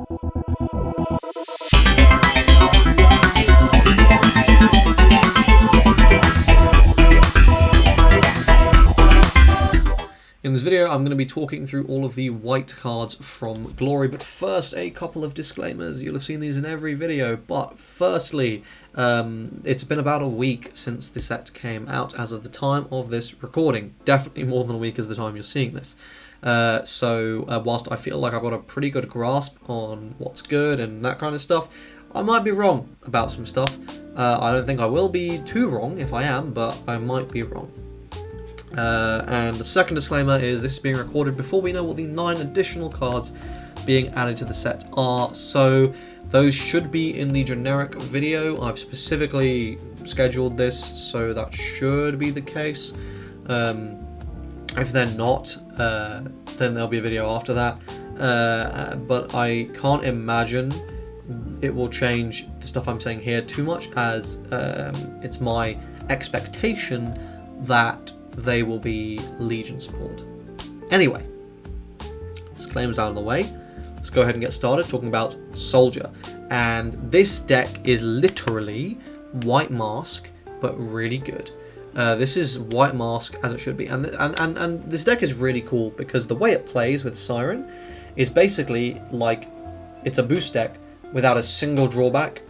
In this video, I'm going to be talking through all of the white cards from Glory, but first, a couple of disclaimers. You'll have seen these in every video, but firstly, it's been about a week since the set came out as of the time of this recording. Definitely more than a week as the time you're seeing this. So whilst I feel like I've got a pretty good grasp on what's good and that kind of stuff, I might be wrong about some stuff. I don't think I will be too wrong if I am, but I might be wrong. And the second disclaimer is this is being recorded before we know what the 9 additional cards being added to the set are, so those should be in the generic video. I've specifically scheduled this, so that should be the case. If they're not, then there'll be a video after that, but I can't imagine it will change the stuff I'm saying here too much, as it's my expectation that they will be Legion support. Anyway, disclaimers out of the way. Let's go ahead and get started talking about Soldier. And this deck is literally White Mask, but really good. This is White Mask as it should be. And this deck is really cool because the way it plays with Siren is basically like it's a boost deck without a single drawback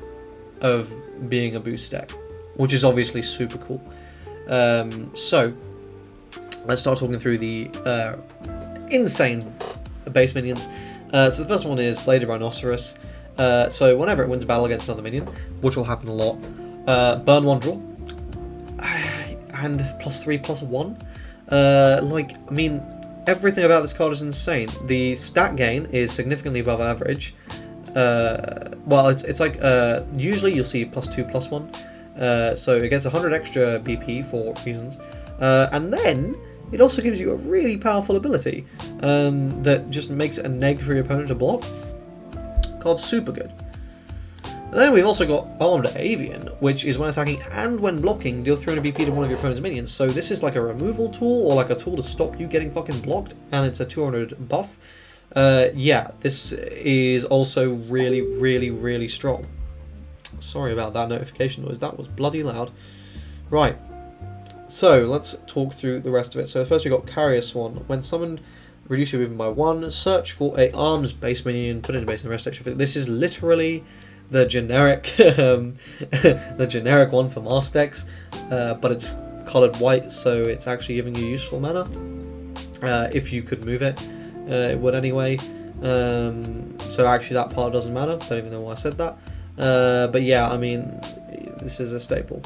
of being a boost deck, which is obviously super cool. So let's start talking through the insane base minions. So the first one is Bladed Rhinoceros. So whenever it wins a battle against another minion, which will happen a lot, burn 1, draw, and +3/+1. I mean, everything about this card is insane. The stat gain is significantly above average. Well, it's like usually you'll see +2/+1. So it gets 100 extra BP for reasons, and then it also gives you a really powerful ability that just makes it a neg for your opponent to block. Card's super good. And then we've also got Armed Avian, which is when attacking and when blocking, deal 300 BP to one of your opponent's minions. So this is like a removal tool, or like a tool to stop you getting fucking blocked, and it's a 200 buff. Yeah, this is also really, really, really strong. Sorry about that notification noise, that was bloody loud. Right, so let's talk through the rest of it. So first we got Carrier Swan. When summoned, reduce your movement by 1, search for a arms base minion, put it in base in the rest section. This is literally the generic the generic one for mask decks, but it's coloured white, so it's actually giving you useful mana. If you could move it, it would anyway. So actually that part doesn't matter, don't even know why I said that. But yeah, I mean, this is a staple.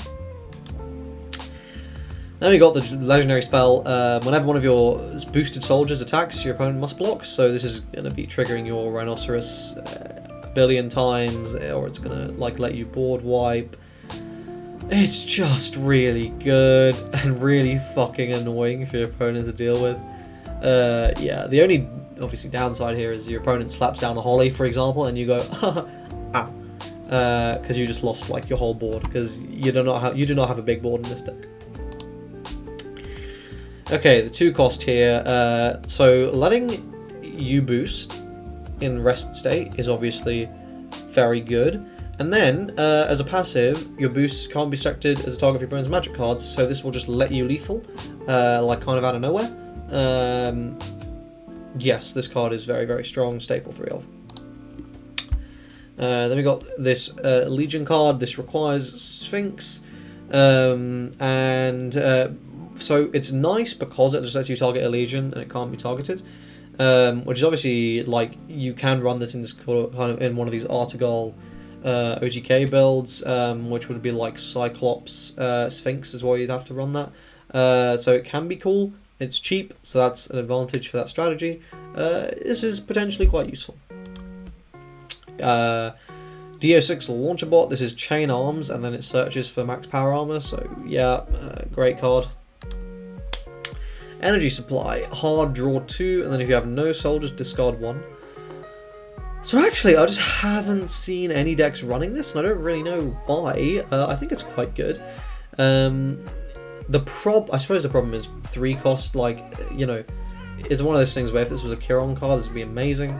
Then we got the legendary spell. Whenever one of your boosted soldiers attacks, your opponent must block. So this is going to be triggering your Rhinoceros a billion times, or it's going to like let you board wipe. It's just really good and really fucking annoying for your opponent to deal with. Yeah, the only obviously downside here is your opponent slaps down the Holly, for example, and you go, ow. Because you just lost like your whole board, because you do not have a big board in this deck. Okay, the 2 cost here. So letting you boost in rest state is obviously very good, and then as a passive, your boosts can't be selected as a target of your opponent's magic cards. So this will just let you lethal, like kind of out of nowhere. Yes, this card is very, very strong. Staple 3 of. Then we got this Legion card. This requires Sphinx, so it's nice because it just lets you target a Legion and it can't be targeted, which is obviously like you can run this in this kind of in one of these Artegol OGK builds, which would be like Cyclops Sphinx is why you'd have to run that. So it can be cool. It's cheap, so that's an advantage for that strategy. This is potentially quite useful. DO6 Launcher Bot. This is Chain Arms, and then it searches for max power armor. So yeah, great card. Energy Supply. Hard, draw 2, and then if you have no soldiers, discard 1. So actually, I just haven't seen any decks running this, and I don't really know why. I think it's quite good. I suppose the problem is 3 cost. Like, you know, it's one of those things where if this was a Kiron card, this would be amazing.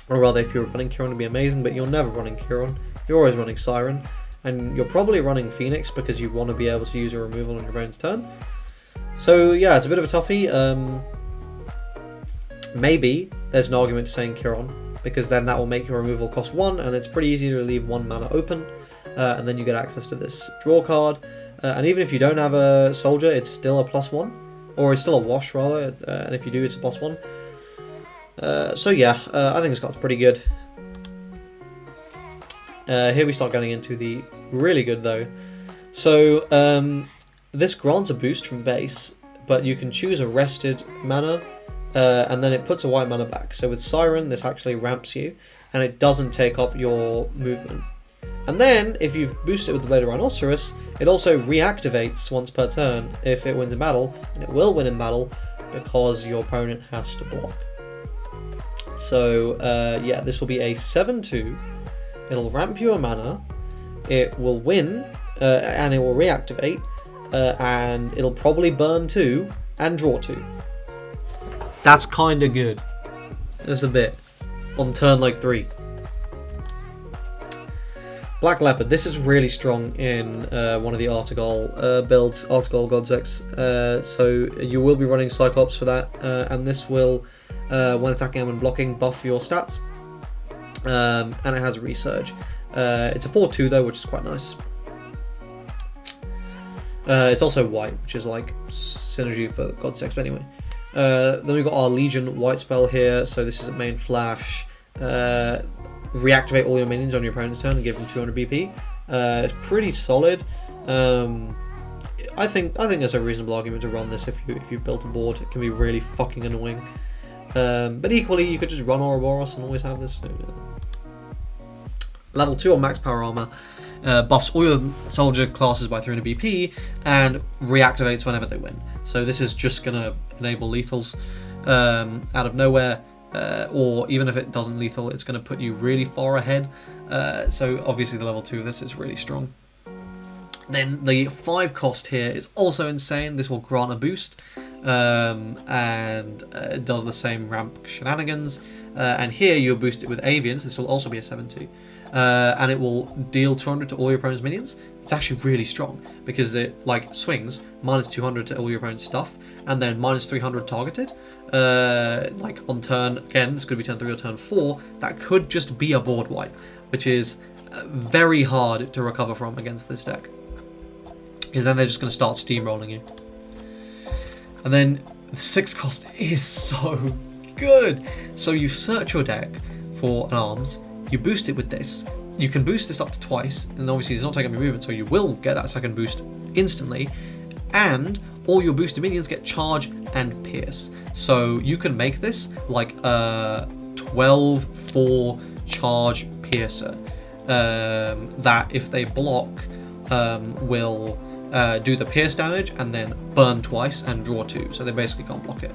Or rather, if you're running Kieran, it'd be amazing, but you're never running Kieran. You're always running Siren. And you're probably running Phoenix because you want to be able to use your removal on your opponent's turn. So yeah, it's a bit of a toughie. Maybe there's an argument to saying Kieran, because then that will make your removal cost 1, and it's pretty easy to leave 1 mana open, and then you get access to this draw card. And even if you don't have a soldier, it's still a +1, or it's still a wash rather, and if you do, it's a +1. So yeah, I think this card's pretty good. Here we start getting into the really good though. So this grants a boost from base, but you can choose a rested mana, and then it puts a white mana back. So with Siren, this actually ramps you, and it doesn't take up your movement. And then, if you've boosted it with the Blade of Rhinoceros, it also reactivates once per turn if it wins in battle, and it will win in battle because your opponent has to block. So yeah, this will be a 7/2. It'll ramp you a mana, it will win, and it will reactivate, and it'll probably burn 2 and draw 2. That's kind of good. Just a bit. On turn like 3. Black Leopard. This is really strong in one of the Artegol builds, Artegol Godsex. So you will be running Cyclops for that, and this will, when attacking and when blocking, buff your stats. And it has a Resurge. It's a 4/2 though, which is quite nice. It's also white, which is like synergy for Godsex, but anyway. Then we've got our Legion white spell here, so this is a main flash. Reactivate all your minions on your opponent's turn and give them 200 BP. It's pretty solid. I think there's a reasonable argument to run this if you built a board. It can be really fucking annoying. But equally, you could just run Ouroboros and always have this. Level 2 on max power armor buffs all your soldier classes by 300 BP and reactivates whenever they win. So this is just going to enable lethals out of nowhere, or even if it doesn't lethal, it's going to put you really far ahead. So obviously the level 2 of this is really strong. Then the 5 cost here is also insane. This will grant a boost, and it does the same ramp shenanigans. And here you'll boost it with Avians. This will also be a 7/2. And it will deal 200 to all your opponent's minions. It's actually really strong because it like swings minus 200 to all your opponent's stuff, and then minus 300 targeted. Like on turn, again, this could be turn 3 or turn 4. That could just be a board wipe, which is very hard to recover from against this deck, because then they're just going to start steamrolling you. And then the 6 cost is so good. So you search your deck for an arms, you boost it with this. You can boost this up to twice, and obviously it's not taking any movement, so you will get that second boost instantly. And all your boosted minions get charge and pierce. So you can make this like a 12/4 charge piercer that if they block will do the pierce damage and then burn twice and draw 2. So they basically can't block it.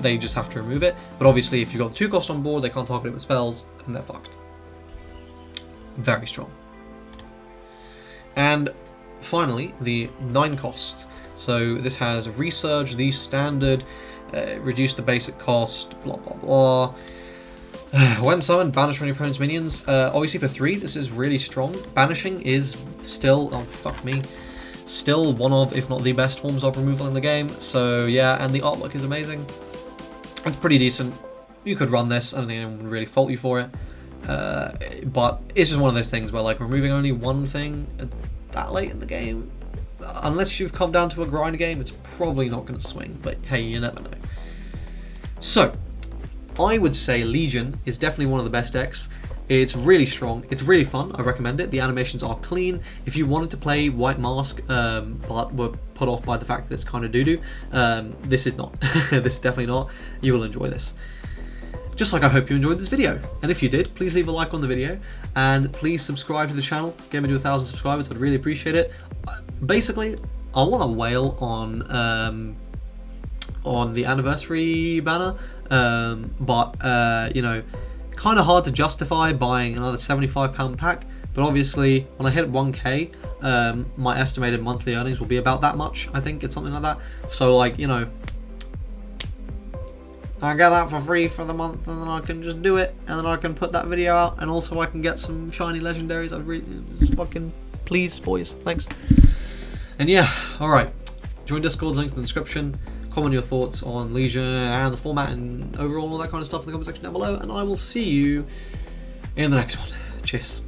They just have to remove it. But obviously if you've got 2 cost on board, they can't target it with spells and they're fucked. Very strong. And finally, the 9 cost. So this has Resurge, the standard, reduce the basic cost, blah blah blah. When summoned, banish one of your opponent's minions. Obviously for 3, this is really strong. Banishing is still, oh fuck me, still one of, if not the best forms of removal in the game. So yeah, and the artwork is amazing. It's pretty decent. You could run this, I don't think anyone would really fault you for it. But it's just one of those things where like removing only one thing that late in the game, unless you've come down to a grind game, it's probably not going to swing, but hey, you never know. So I would say Legion is definitely one of the best decks. It's really strong, it's really fun, I recommend it. The animations are clean. If you wanted to play White Mask but were put off by the fact that it's kind of doo-doo, this is not. This is definitely not. You will enjoy this. Just like I hope you enjoyed this video. And if you did, please leave a like on the video and please subscribe to the channel. Get me to 1,000 subscribers, I'd really appreciate it. Basically, I want to wail on the anniversary banner, but you know, kind of hard to justify buying another £75 pack. But obviously, when I hit 1k, my estimated monthly earnings will be about that much. I think it's something like that. So like, you know, I get that for free for the month, and then I can just do it, and then I can put that video out, and also I can get some shiny legendaries. I'd really fucking please, boys. Thanks. And yeah, alright. Join Discord, links in the description. Comment your thoughts on Legion and the format and overall all that kind of stuff in the comment section down below, and I will see you in the next one. Cheers.